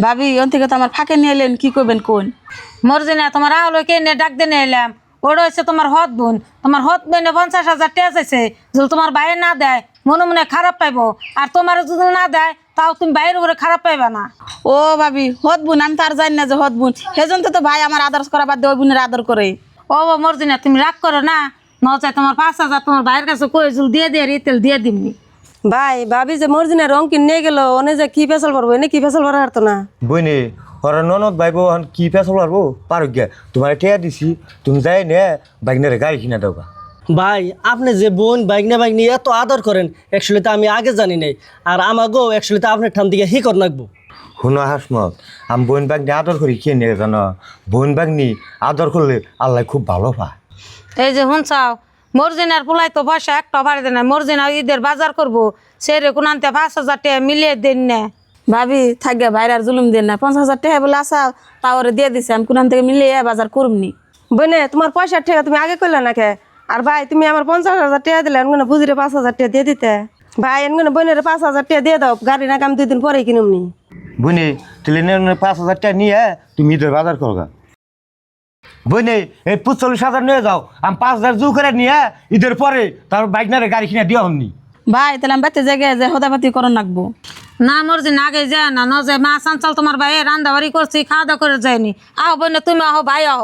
ভাবি ওন থেকে তো আমার ফাঁকে নিয়ে এলেন, কি করবেন কোন? মর্জি না তোমার রাহুলকে নিয়ে ডাক দিয়ে এলাম। ওটা হচ্ছে তোমার হত বোন। তোমার হত বোনে 50,000 টাকা চাইছে। যদি তোমার বাইরে না দেয় মনে মনে খারাপ পাইবো, আর তোমার যদি না দেয় তাও তুমি বাইরের উপরে খারাপ পাইবা না। ও ভাবি হত বোন, আমি তো আর জানি না যে হত বোন, সেজন্য তো ভাই আমার আদর করা বাদ দিয়ে ওই বোনের আদর করে। ও মর্জি না তুমি রাগ করো না, নচাই তোমার 5,000 তোমার ভাইয়ের কাছে কই জুল দিয়ে দিয়ে রিতেল দিয়ে দিমনি। ভাই ভাবি যে মর্জিনা রং কিনে গেল, ওনে যে কি ফেসাল পারবো, এনে কি ফেসাল পারা হারতো না। বইনে ওরা ননদ ভাইবো কি পেছাল পারবো পারো গিয়া তোমার টেয়া দিছি, তুমি যাই নে বাইকনারে গাড়ি কিনা দেবা। ভাই আপনি যে বোন বাইকনি এত আদর করেন, অ্যাকচুয়ালি তো আমি আগে জানি নাই। আর আমাকেও অ্যাকচুয়ালি তো আপনার ঠান দিকে হি কর নাকবো। শুনো হাসমত, আমি বোন বাগনি আদর করি কে নিয়ে জানো? বোন বাগনি আদর করলে আল্লাহ খুব ভালো পায়। এই যে শুনছাও, মর্জিনার পোলাই তো পয়সা একটা ভাড়ি দেয় না। মর্জিনা ঈদের বাজার করবো, সেরে কোন আনতে 5,000 টাকা মিলিয়ে দেন না। ভাবি থাকবে ভাইর আর জুলুম দেন না, 50,000 টাকা বলে আসা তা ওরে দিয়ে দিছে, আমি কোন থেকে মিলিয়ে বাজার করুমনি। বনে তোমার পয়সার টাকা তুমি আগে করলে না কে? আর ভাই তুমি আমার 50,000 টাকা দিলে এনগুলো বুঝিরে 5,000 টাকা দিয়ে দিতে। ভাই এনগুলো বোনের 5,000 টাকা দিয়ে দাও, গাড়ি না কাম 2 দিন পরেই কিনুমনি। বইনে তুলে 5,000 টাকা নিয়ে তুমি ঈদের বাজার করবা। বইনে এই 45,000 নিয়ে যাও, আমি 5,000 জু করে নিয়ে ঈদের পরে তারপর বাইকনারে গাড়ি কিনা দিয়া হননি। ভাই তাহলে আমি বাড়তে জায়গায় যে হদাপাতি করন রাখবো। না মর্জিনা আগে যায় না, ন যায় মা চাঞ্চল তোমার ভাই রান্না বাড়ি করছি, খাওয়া দাওয়া করে যায়নি। আহ বোন তুমি আহ, ভাই আহ।